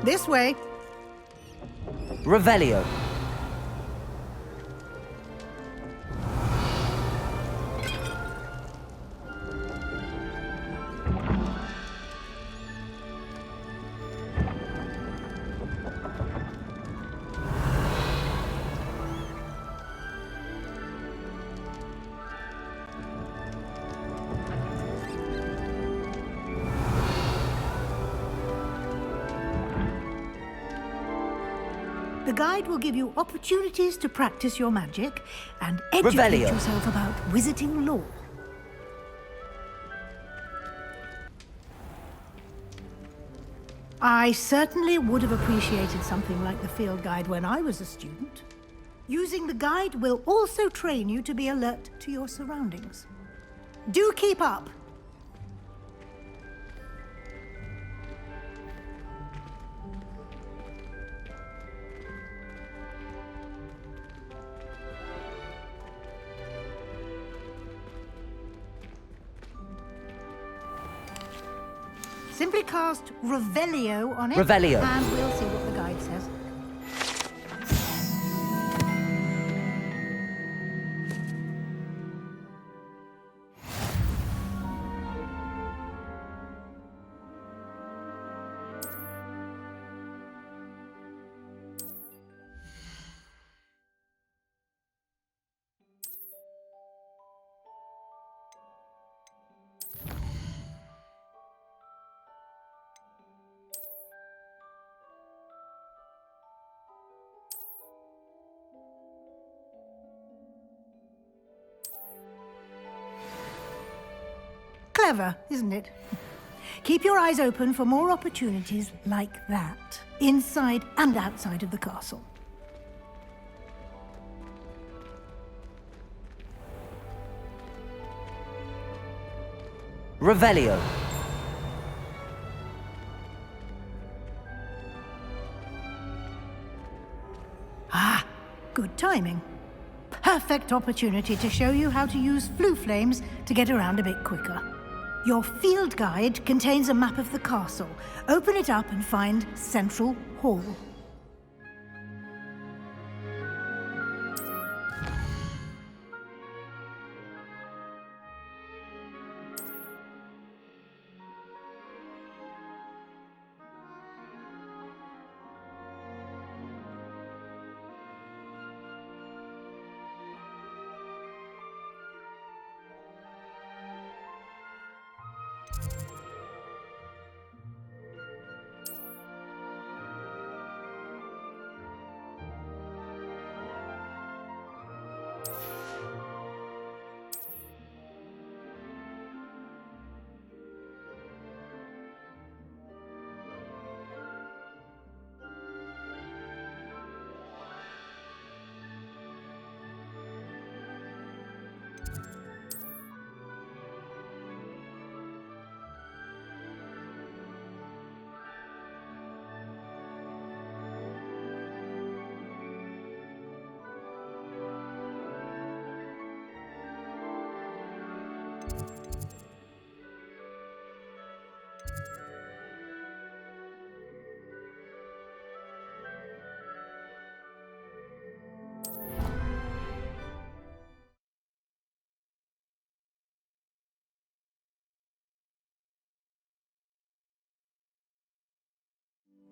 This way. Revelio. The guide will give you opportunities to practice your magic and educate yourself about wizarding lore. I certainly would have appreciated something like the field guide when I was a student. Using the guide will also train you to be alert to your surroundings. Do keep up! Simply cast Revelio on it, Revelio. And we'll see what the guide says. Clever, isn't it? Keep your eyes open for more opportunities like that, inside and outside of the castle. Revelio. Ah, good timing. Perfect opportunity to show you how to use flue flames to get around a bit quicker. Your field guide contains a map of the castle. Open it up and find Central Hall.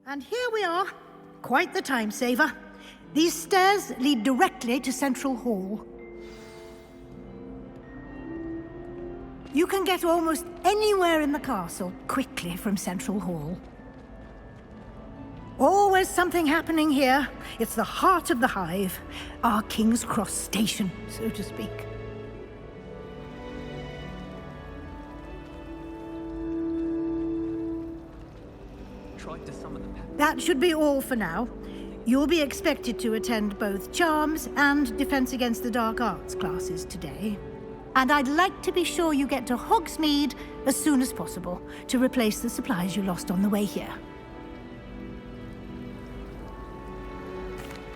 And here we are. Quite the time saver. These stairs lead directly to Central Hall. You can get almost anywhere in the castle quickly from Central Hall. Always something happening here. It's the heart of the hive, our King's Cross station, so to speak. That should be all for now. You'll be expected to attend both Charms and Defense Against the Dark Arts classes today. And I'd like to be sure you get to Hogsmeade as soon as possible to replace the supplies you lost on the way here.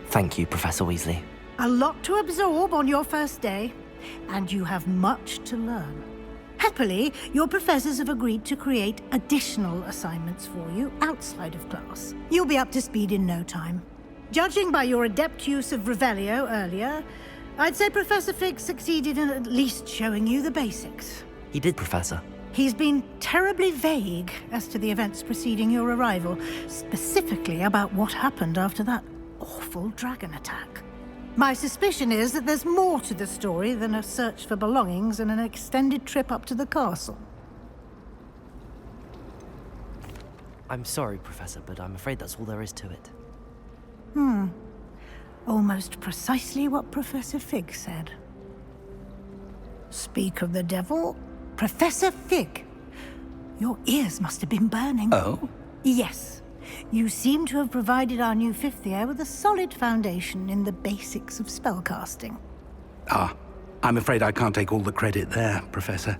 Thank you, Professor Weasley. A lot to absorb on your first day, and you have much to learn. Happily, your professors have agreed to create additional assignments for you outside of class. You'll be up to speed in no time. Judging by your adept use of Revelio earlier, I'd say Professor Fig succeeded in at least showing you the basics. He did, Professor. He's been terribly vague as to the events preceding your arrival, specifically about what happened after that awful dragon attack. My suspicion is that there's more to the story than a search for belongings and an extended trip up to the castle. I'm sorry, Professor, but I'm afraid that's all there is to it. Almost precisely what Professor Fig said. Speak of the devil, Professor Fig. Your ears must have been burning. Oh? Yes. You seem to have provided our new fifth year with a solid foundation in the basics of spellcasting. I'm afraid I can't take all the credit there, Professor.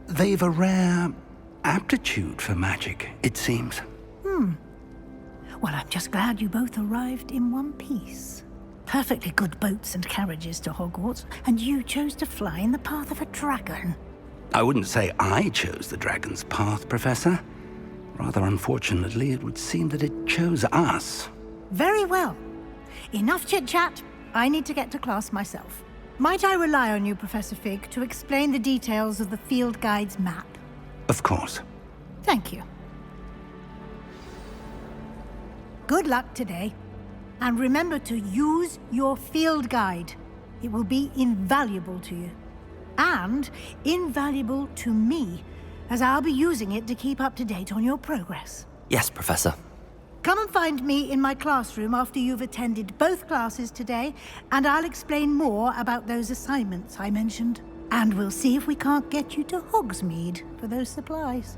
They've a rare aptitude for magic, it seems. Well, I'm just glad you both arrived in one piece. Perfectly good boats and carriages to Hogwarts, and you chose to fly in the path of a dragon. I wouldn't say I chose the dragon's path, Professor. Rather unfortunately, it would seem that it chose us. Very well. Enough chit-chat. I need to get to class myself. Might I rely on you, Professor Fig, to explain the details of the field guide's map? Of course. Thank you. Good luck today. And remember to use your field guide. It will be invaluable to you. And invaluable to me, as I'll be using it to keep up to date on your progress. Yes, Professor. Come and find me in my classroom after you've attended both classes today, and I'll explain more about those assignments I mentioned. And we'll see if we can't get you to Hogsmeade for those supplies.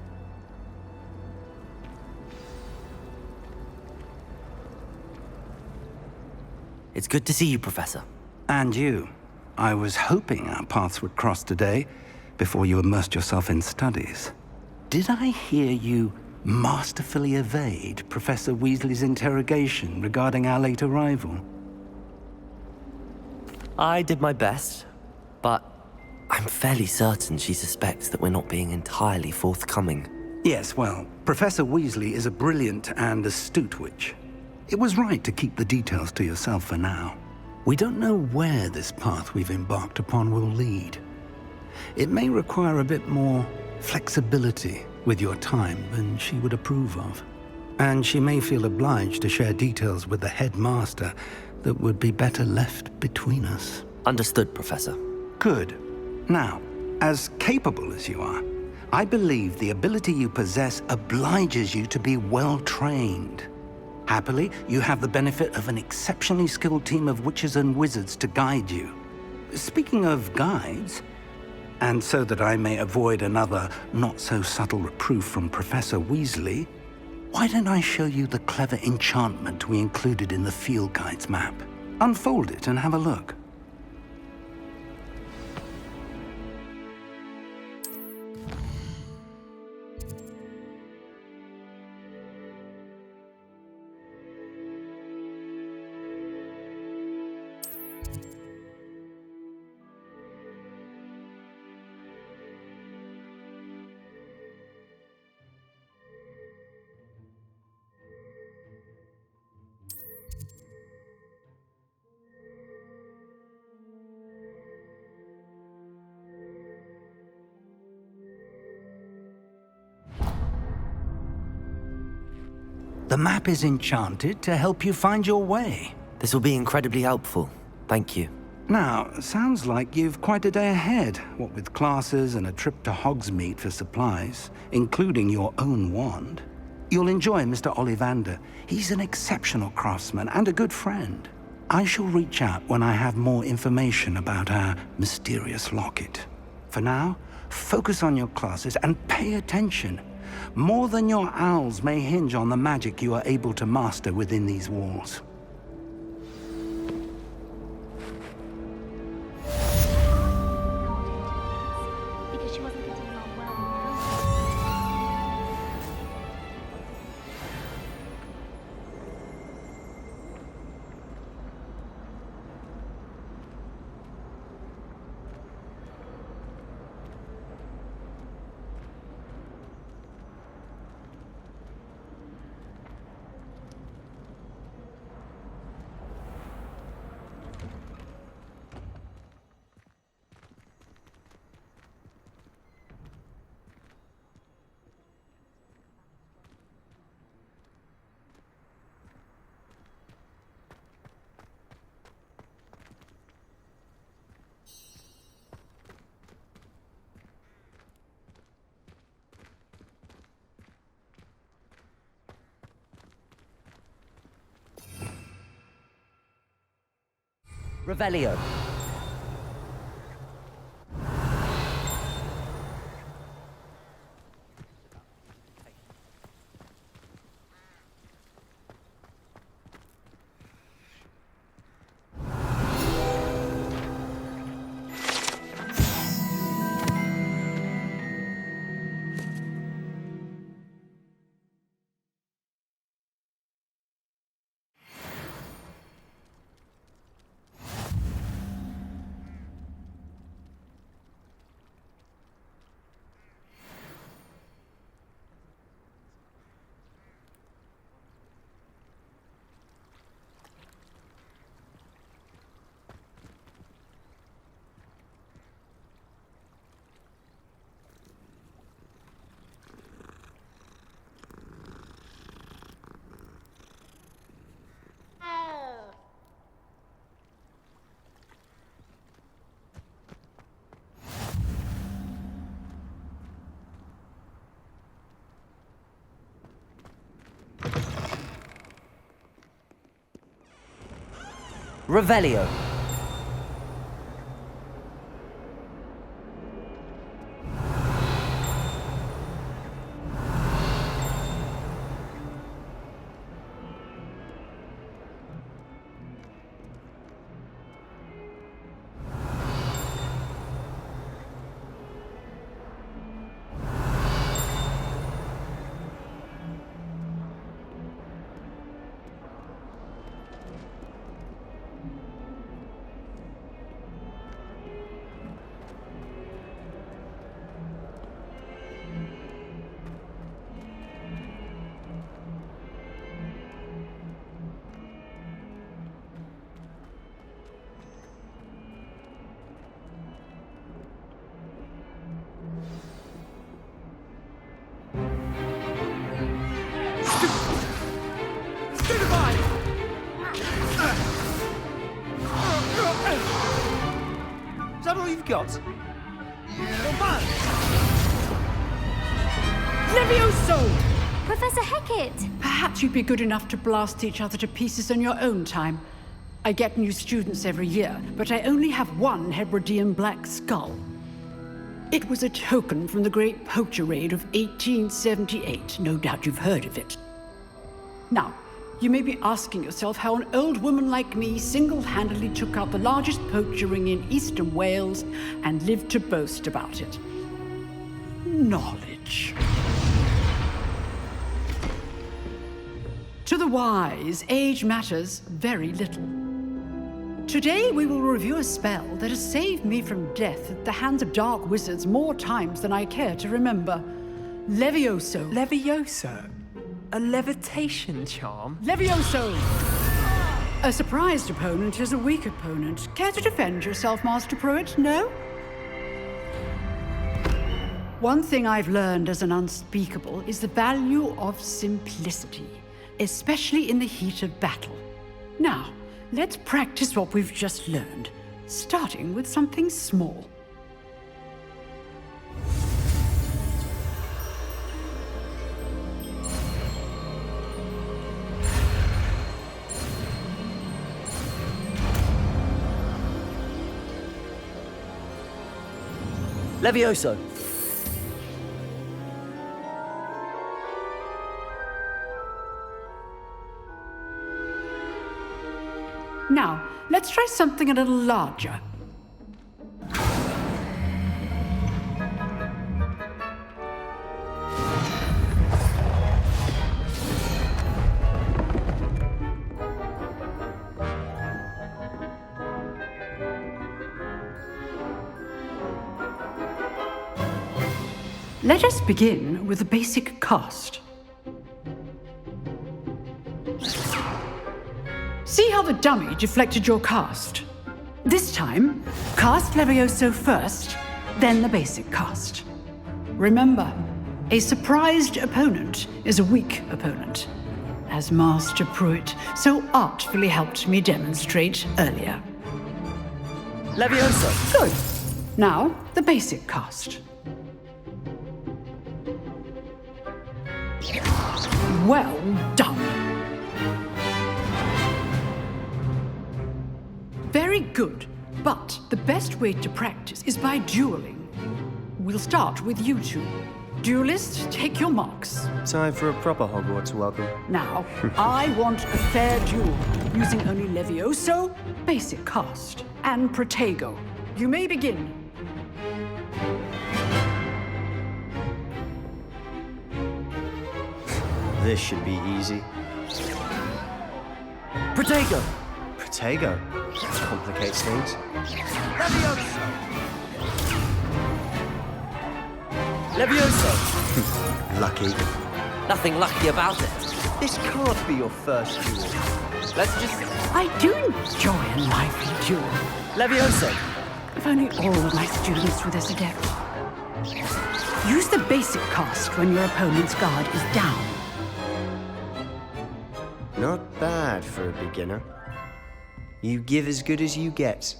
It's good to see you, Professor. And you. I was hoping our paths would cross today, before you immersed yourself in studies. Did I hear you masterfully evade Professor Weasley's interrogation regarding our late arrival? I did my best, but I'm fairly certain she suspects that we're not being entirely forthcoming. Yes, well, Professor Weasley is a brilliant and astute witch. It was right to keep the details to yourself for now. We don't know where this path we've embarked upon will lead. It may require a bit more flexibility with your time than she would approve of. And she may feel obliged to share details with the headmaster that would be better left between us. Understood, Professor. Good. Now, as capable as you are, I believe the ability you possess obliges you to be well-trained. Happily, you have the benefit of an exceptionally skilled team of witches and wizards to guide you. Speaking of guides, and so that I may avoid another not-so-subtle reproof from Professor Weasley, why don't I show you the clever enchantment we included in the field guide's map? Unfold it and have a look. The map is enchanted to help you find your way. This will be incredibly helpful. Thank you. Now, sounds like you've quite a day ahead, what with classes and a trip to Hogsmeade for supplies, including your own wand. You'll enjoy Mr. Ollivander. He's an exceptional craftsman and a good friend. I shall reach out when I have more information about our mysterious locket. For now, focus on your classes and pay attention. More than your owls may hinge on the magic you are able to master within these walls. Because she wasn't getting along well. Revelio. Revelio. Is that all you've got? Levioso! Professor Hecat! Perhaps you'd be good enough to blast each other to pieces in your own time. I get new students every year, but I only have one Hebridean black skull. It was a token from the Great Poacher Raid of 1878. No doubt you've heard of it. Now, you may be asking yourself how an old woman like me single-handedly took out the largest poacher ring in eastern Wales and lived to boast about it. Knowledge. To the wise, age matters very little. Today we will review a spell that has saved me from death at the hands of dark wizards more times than I care to remember. Levioso. Levioso? A levitation charm? Levioso! A surprised opponent is a weak opponent. Care to defend yourself, Master Pruitt? No? One thing I've learned as an unspeakable is the value of simplicity, especially in the heat of battle. Now, let's practice what we've just learned, starting with something small. Levioso. Now, let's try something a little larger. Let us begin with the basic cast. See how the dummy deflected your cast? This time, cast Levioso first, then the basic cast. Remember, a surprised opponent is a weak opponent, as Master Pruitt so artfully helped me demonstrate earlier. Levioso. Good. Now, the basic cast. Well done. Very Very good. But the best way to practice is by dueling. We'll start with you two. Duelists, take your marks. Time for a proper Hogwarts welcome. Now, I want a fair duel, using only Levioso, basic cast, and Protego. You may begin. This should be easy. Protego! Protego. That complicates things. Levioso! Lucky. Nothing lucky about it. This can't be your first duel. Let's just... I do enjoy a lively duel. Levioso! If only all of my students were this adept. Use the basic cast when your opponent's guard is down. Not bad for a beginner. You give as good as you get.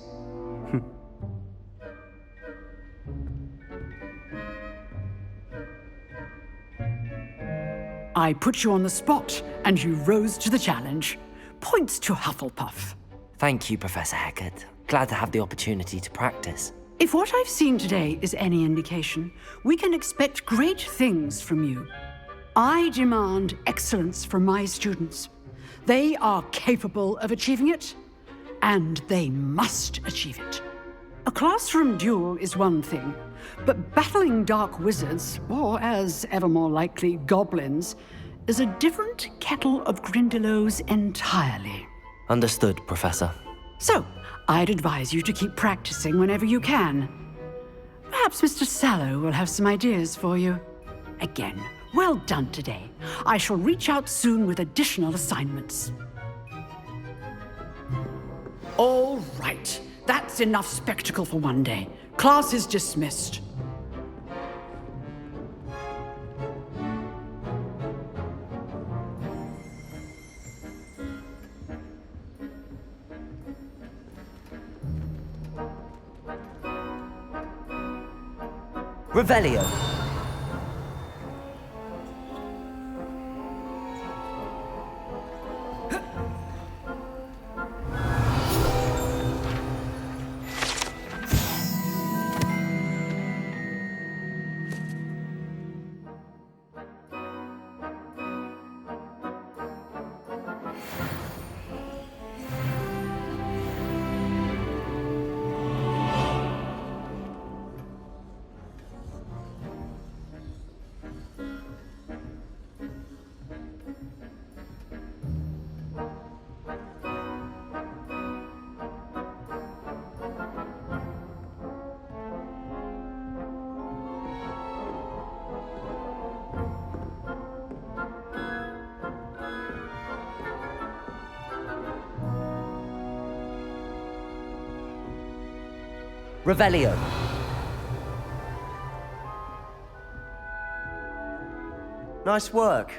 I put you on the spot, and you rose to the challenge. Points to Hufflepuff. Thank you, Professor Hecat. Glad to have the opportunity to practice. If what I've seen today is any indication, we can expect great things from you. I demand excellence from my students. They are capable of achieving it, and they must achieve it. A classroom duel is one thing, but battling dark wizards, or as ever more likely, goblins, is a different kettle of Grindylows entirely. Understood, Professor. So, I'd advise you to keep practicing whenever you can. Perhaps Mr. Sallow will have some ideas for you. Again, well done today. I shall reach out soon with additional assignments. All right. That's enough spectacle for one day. Class is dismissed. Revelio! Revelio. Nice work.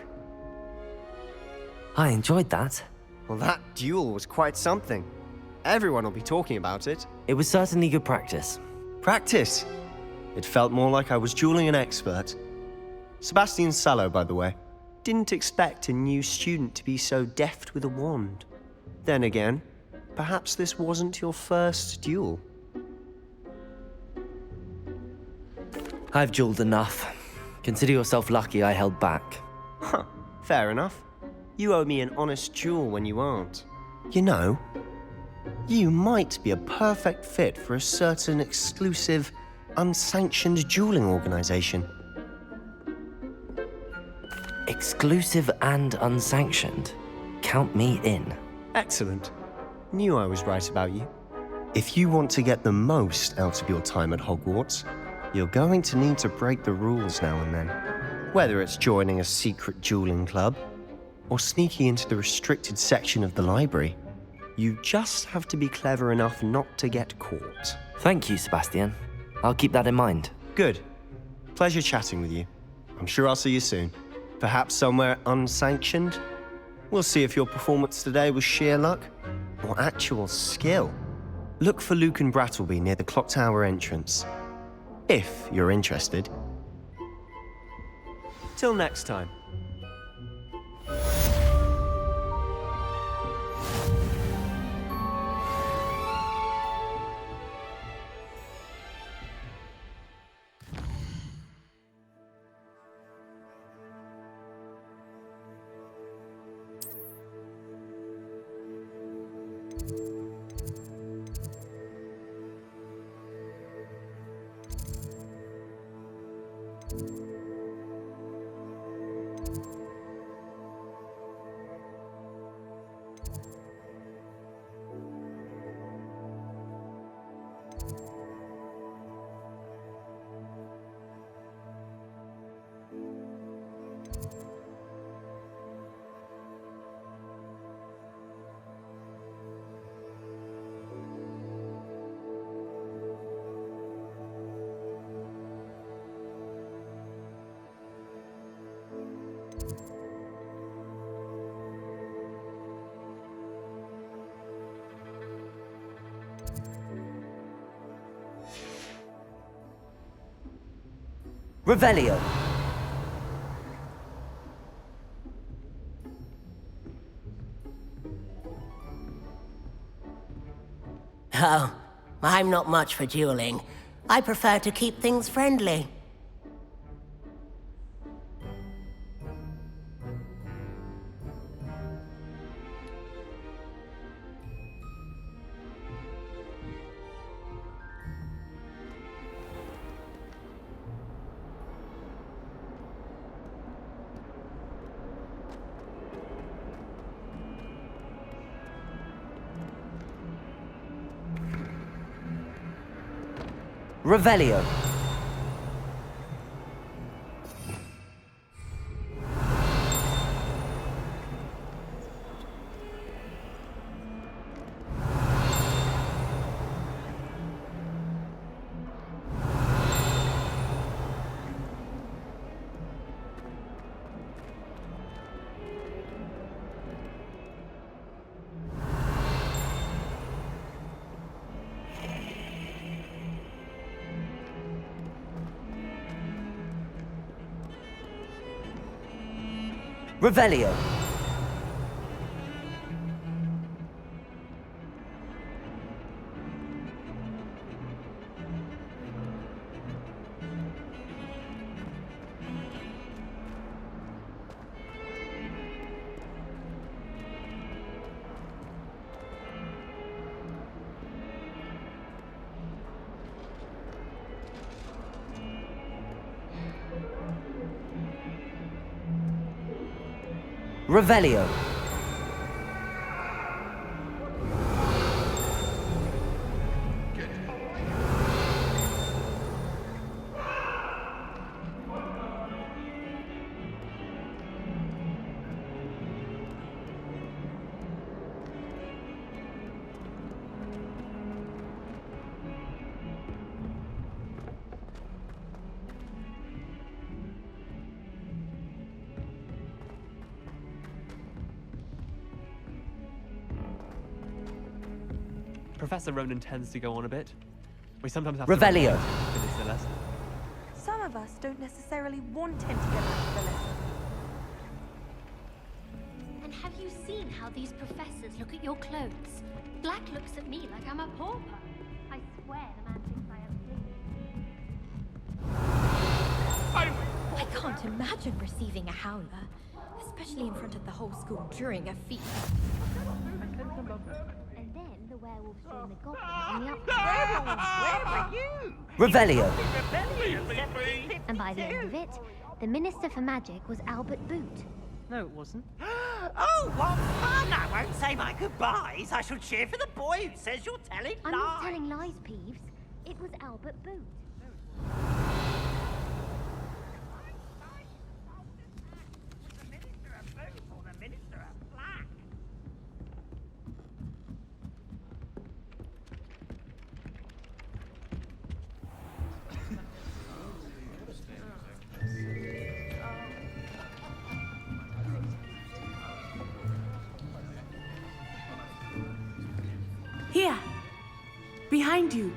I enjoyed that. Well, that duel was quite something. Everyone will be talking about it. It was certainly good practice. Practice. It felt more like I was dueling an expert. Sebastian Sallow, by the way. Didn't expect a new student to be so deft with a wand. Then again, perhaps this wasn't your first duel. I've dueled enough. Consider yourself lucky I held back. Huh, fair enough. You owe me an honest duel when you aren't. You know, you might be a perfect fit for a certain exclusive, unsanctioned dueling organization. Exclusive and unsanctioned. Count me in. Excellent. Knew I was right about you. If you want to get the most out of your time at Hogwarts, you're going to need to break the rules now and then. Whether it's joining a secret dueling club, or sneaking into the restricted section of the library, you just have to be clever enough not to get caught. Thank you, Sebastian. I'll keep that in mind. Good. Pleasure chatting with you. I'm sure I'll see you soon. Perhaps somewhere unsanctioned? We'll see if your performance today was sheer luck or actual skill. Look for Luke and Brattleby near the clock tower entrance, if you're interested. Till next time. Revelio. Oh, I'm not much for dueling. I prefer to keep things friendly. Revelio. Revelio. Revelio. Professor Ronan tends to go on a bit. We sometimes have Revelio. to finish the lesson. Some of us don't necessarily want him to get back to the lesson. And have you seen how these professors look at your clothes? Black looks at me like I'm a pauper. I swear the man thinks I am too. I can't imagine receiving a howler, especially in front of the whole school during a feast. And then the werewolves join the goblins on the up. Where were you? Revelio. And by the end of it, the Minister for Magic was Albert Boot. No, it wasn't. Oh, what fun! I won't say my goodbyes. I shall cheer for the boy who says you're telling I'm lies. not telling lies, Peeves. It was Albert Boot. The Minister of Blue or the Minister of Black? Here, behind you.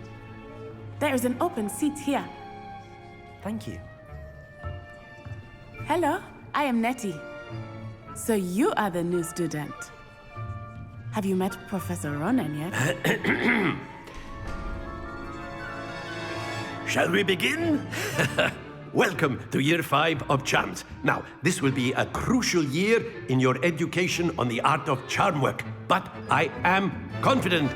There is an open seat here. Thank you. Hello, I am Nettie. So you are the new student. Have you met Professor Ronan yet? Shall we begin? Welcome to Year 5 of Charms. Now, this will be a crucial year in your education on the art of charm work. but I am confident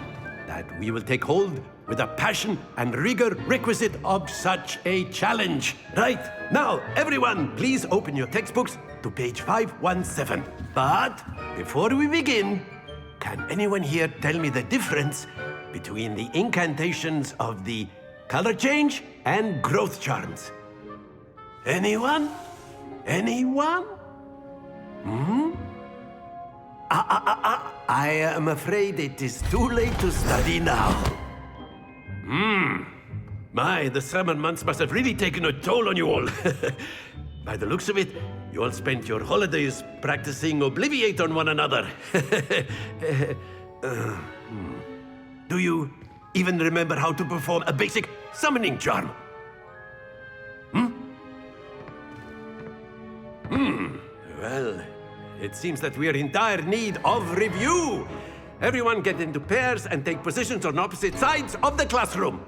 that we will take hold with the passion and rigor requisite of such a challenge. Right, now, everyone, please open your textbooks to page 517. But before we begin, can anyone here tell me the difference between the incantations of the color change and growth charms? Anyone? Anyone? I am afraid it is too late to study now. My, the summer months must have really taken a toll on you all. By the looks of it, you all spent your holidays practicing Obliviate on one another. Do you even remember how to perform a basic summoning charm? Well, it seems that we are in dire need of review. Everyone get into pairs and take positions on opposite sides of the classroom.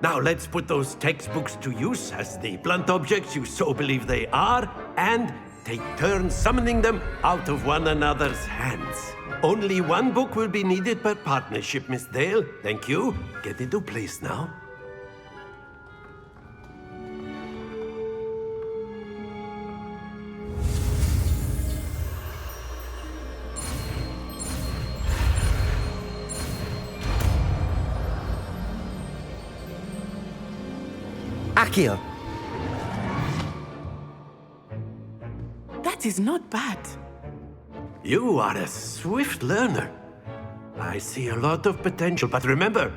Now let's put those textbooks to use as the blunt objects you so believe they are, and take turns summoning them out of one another's hands. Only one book will be needed per partnership, Miss Dale. Thank you. Get into place now. Accio! That is not bad. You are a swift learner. I see a lot of potential, but remember,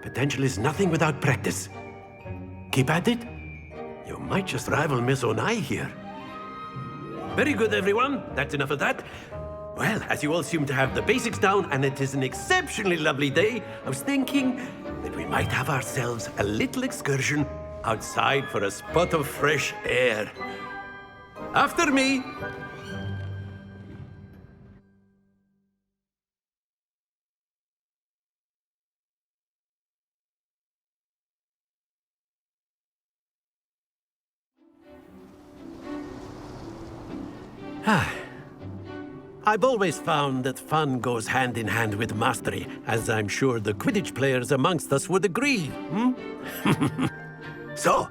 potential is nothing without practice. Keep at it. You might just rival Miss Onai here. Very good, everyone. That's enough of that. Well, as you all seem to have the basics down, and it is an exceptionally lovely day, I was thinking that we might have ourselves a little excursion outside for a spot of fresh air. After me! I've always found that fun goes hand in hand with mastery, as I'm sure the Quidditch players amongst us would agree, So,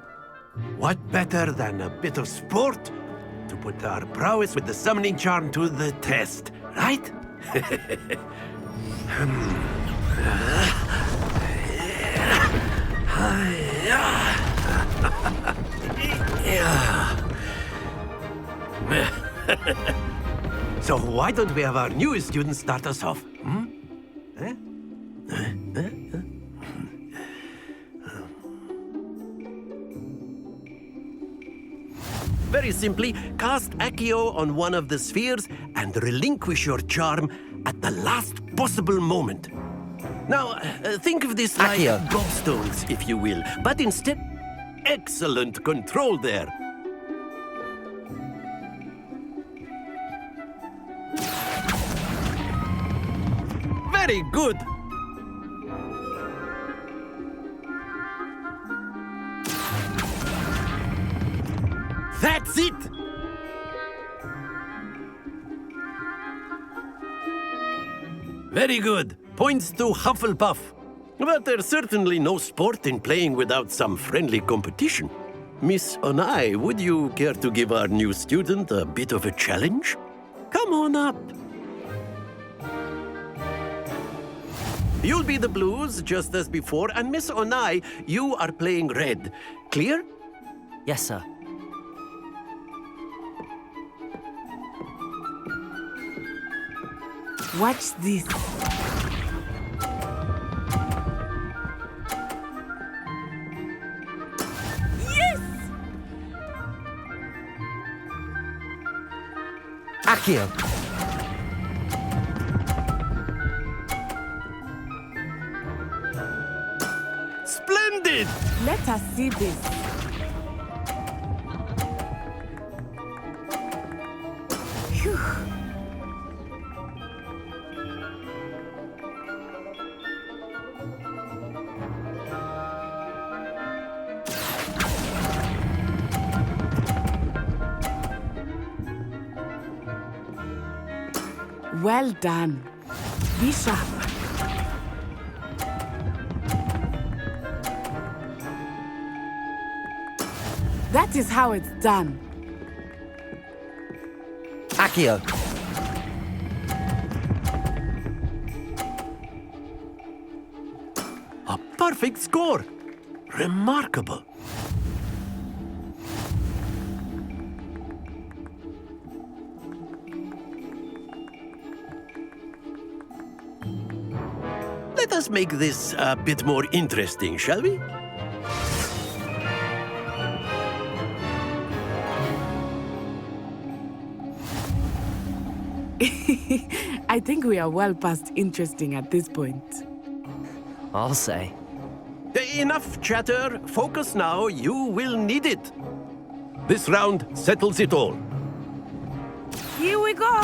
what better than a bit of sport to put our prowess with the summoning charm to the test, right? So why don't we have our newest student start us off? Very simply, cast Accio on one of the spheres and relinquish your charm at the last possible moment. Now, think of this like Accio. gobstones, if you will, but instead, excellent control there. Very good. That's it! Very good. Points to Hufflepuff. But there's certainly no sport in playing without some friendly competition. Miss Onai, would you care to give our new student a bit of a challenge? Come on up. You'll be the blues, just as before, and Miss Onai, you are playing red. Clear? Yes, sir. Watch this. Yes! Accio! Splendid! Let us see this. Phew. Well done. Be sharp. That is how it's done. Accio! A perfect score! Remarkable! Let us make this a bit more interesting, shall we? I think we are well past interesting at this point. I'll say. Enough chatter. Focus now. You will need it. This round settles it all. Here we go.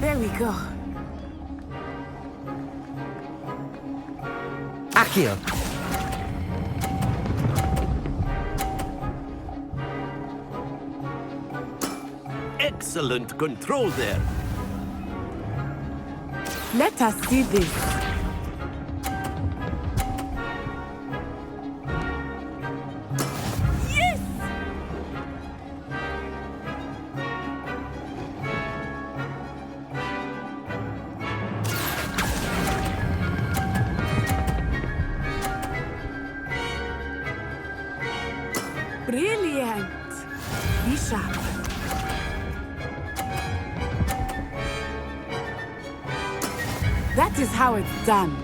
There we go. Accio! Excellent control there. Let us see this. Yes! Brilliant. Be sharp. That is how it's done.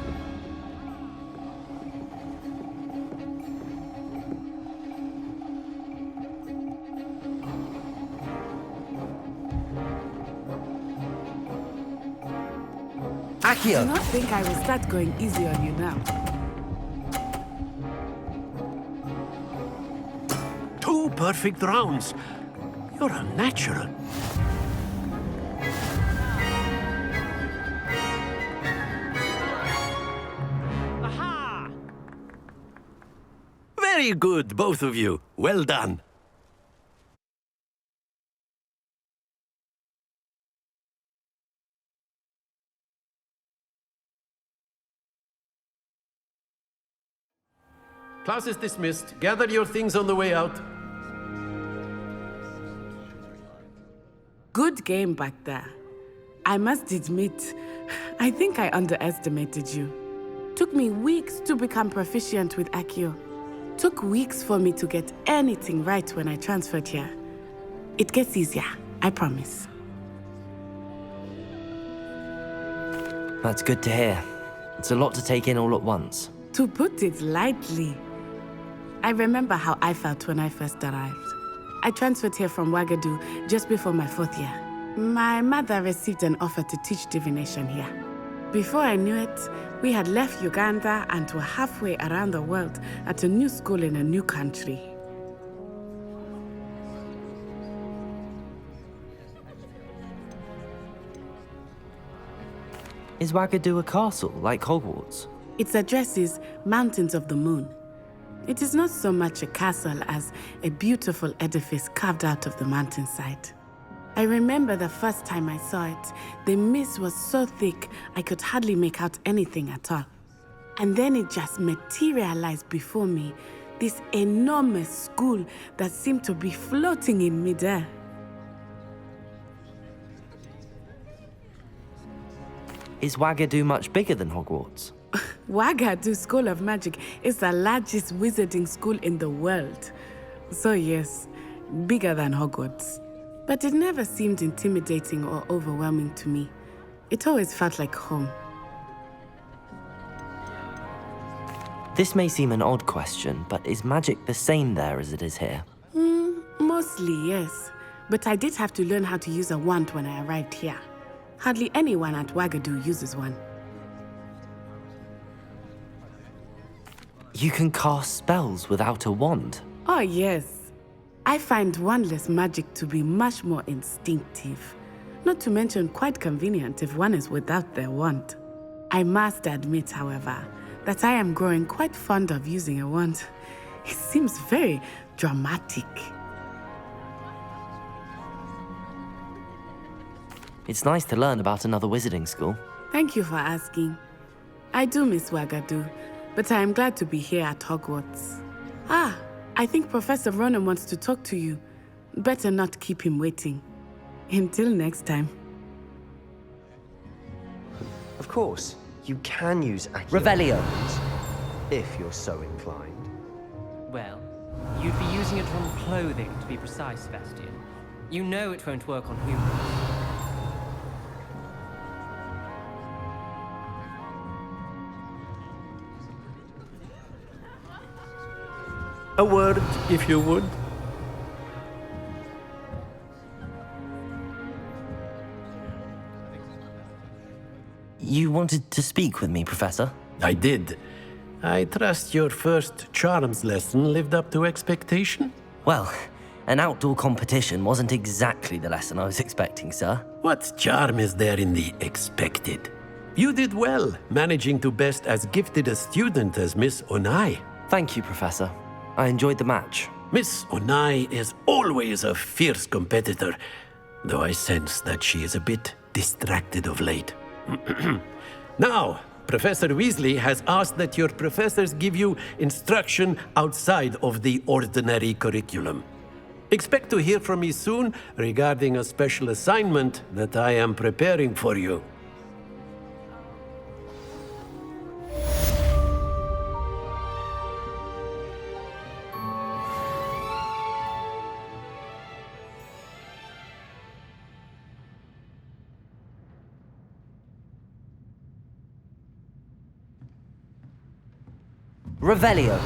Accio! Do not think I will start going easy on you now. 2 perfect rounds. You're a natural. Very good, both of you. Well done. Class is dismissed. Gather your things on the way out. Good game back there. I must admit, I think I underestimated you. Took me weeks to become proficient with Accio. Took weeks for me to get anything right when I transferred here. It gets easier, I promise. That's good to hear. It's a lot to take in all at once. To put it lightly, I remember how I felt when I first arrived. I transferred here from Ouagadougou just before my 4th year. My mother received an offer to teach divination here. Before I knew it, we had left Uganda and were halfway around the world at a new school in a new country. Is Ouagadougou a castle, like Hogwarts? Its address is Mountains of the Moon. It is not so much a castle as a beautiful edifice carved out of the mountainside. I remember the first time I saw it, the mist was so thick I could hardly make out anything at all. And then it just materialized before me, this enormous school that seemed to be floating in midair. Is Ouagadougou much bigger than Hogwarts? Ouagadougou School of Magic is the largest wizarding school in the world. So yes, bigger than Hogwarts. But it never seemed intimidating or overwhelming to me. It always felt like home. This may seem an odd question, but is magic the same there as it is here? Mostly, yes. But I did have to learn how to use a wand when I arrived here. Hardly anyone at Ouagadougou uses one. You can cast spells without a wand? Oh, yes. I find wandless magic to be much more instinctive. Not to mention quite convenient if one is without their wand. I must admit, however, that I am growing quite fond of using a wand. It seems very dramatic. It's nice to learn about another wizarding school. Thank you for asking. I do miss Wagadu, but I am glad to be here at Hogwarts. Ah, I think Professor Ronan wants to talk to you. Better not keep him waiting. Until next time. Of course, you can use Accio Revelio. if you're so inclined. Well, you'd be using it on clothing, to be precise, Sebastian. You know it won't work on humans. A word, if you would. You wanted to speak with me, Professor? I did. I trust your first charms lesson lived up to expectation? Well, an outdoor competition wasn't exactly the lesson I was expecting, sir. What charm is there in the expected? You did well, managing to best as gifted a student as Miss Onai. Thank you, Professor. I enjoyed the match. Miss Onai is always a fierce competitor, though I sense that she is a bit distracted of late. Now, Professor Weasley has asked that your professors give you instruction outside of the ordinary curriculum. Expect to hear from me soon regarding a special assignment that I am preparing for you. Revelio.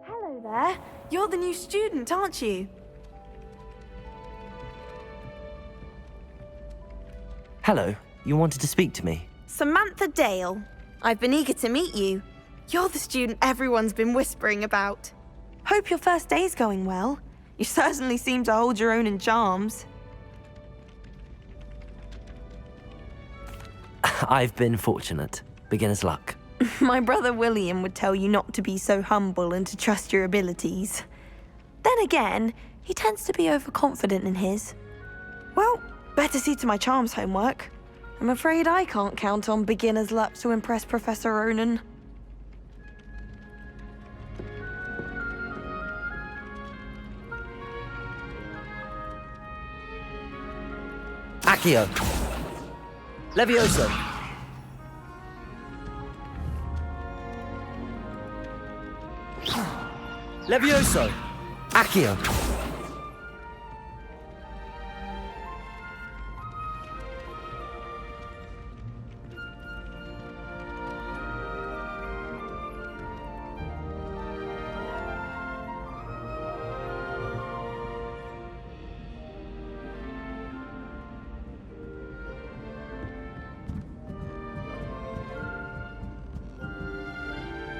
Hello there. You're the new student, aren't you? Hello. You wanted to speak to me? Samantha Dale. I've been eager to meet you. You're the student everyone's been whispering about. Hope your first day's going well. You certainly seem to hold your own in charms. I've been fortunate. Beginner's luck. My brother William would tell you not to be so humble and to trust your abilities. Then again, he tends to be overconfident in his. Well, better see to my charms homework. I'm afraid I can't count on beginner's luck to impress Professor Ronan. Accio. Levioso. Levioso. Accio.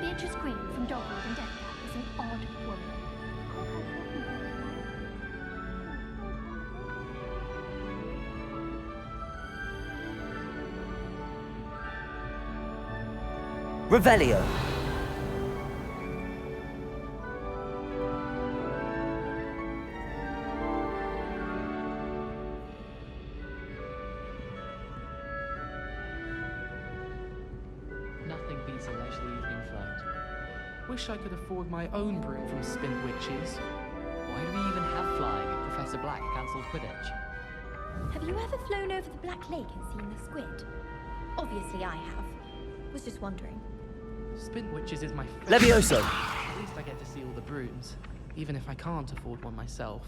Beatrice Green from Dogwood and Deathcap is an odd woman. Revelio. Nothing beats a leisurely evening flight. Wish I could afford my own broom from Spin Witches. Why do we even have flying if Professor Black cancelled Quidditch? Have you ever flown over the Black Lake and seen the squid? Obviously I have. Was just wondering. Spin Witches is my favorite. Levioso. At least I get to see all the brooms, even if I can't afford one myself.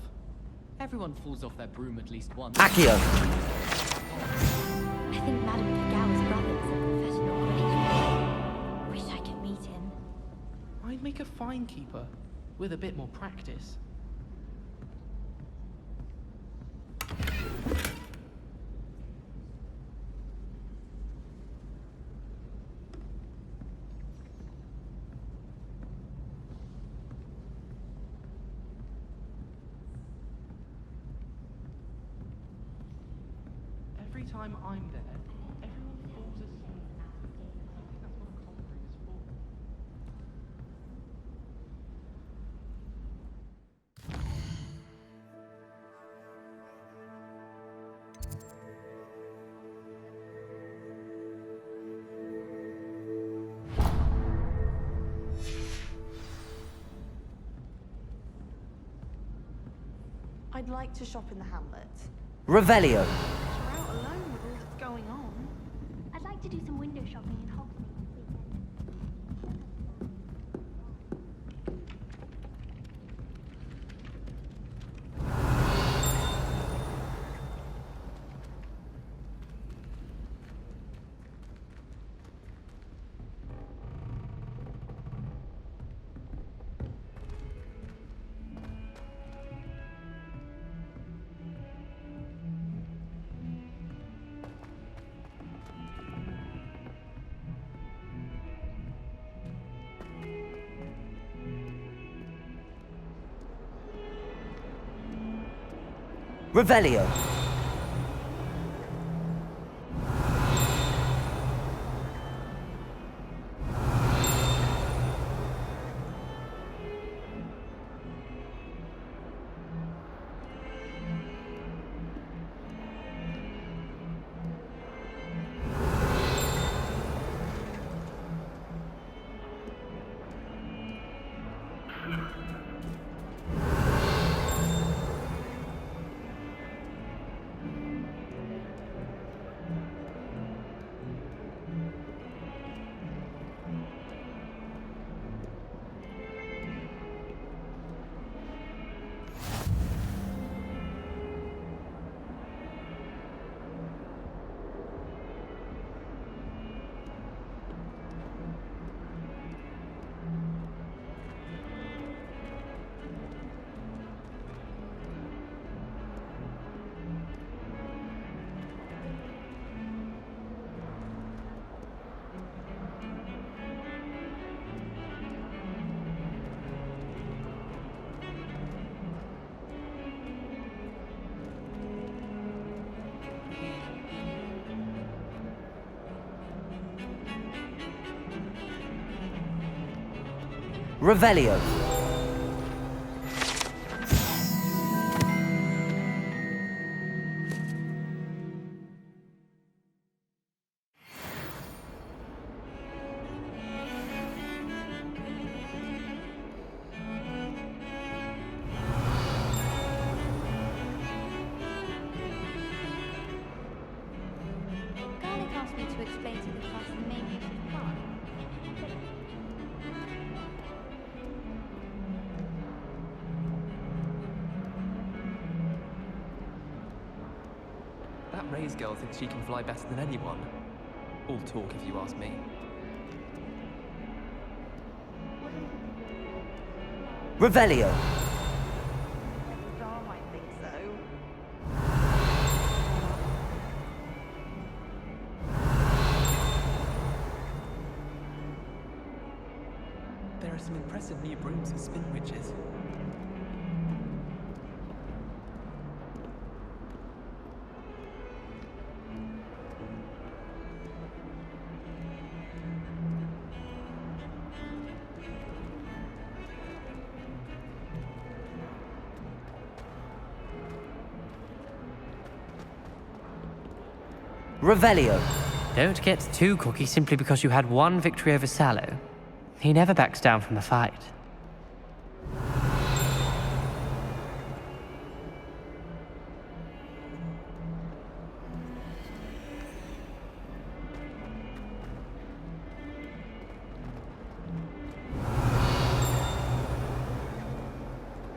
Everyone falls off their broom at least once. Accio. I think Madame Kagawa's brother is a professional quidditch player. Wish I could meet him. I'd make a fine keeper, with a bit more practice. Every time I'm there, everyone falls asleep. I think that's what a conjuring is for. I'd like to shop in the hamlet. Revelio. You're out alone with all that's going on. I'd like to do some window shopping in Hogsmeade this weekend. Revelio. Revelio. Garlic asked me to explain to the class the main use of fire. That Ray's girl thinks she can fly better than anyone. All talk, if you ask me. Revelio. Star might think so. There are some impressive new brooms for spin witches. Revelio. Don't get too cocky simply because you had one victory over Sallow. He never backs down from a fight.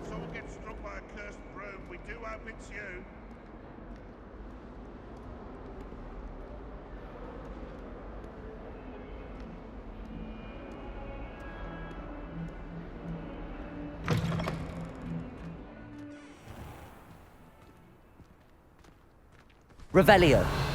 If someone gets struck by a cursed broom, we do hope it's you. Revelio.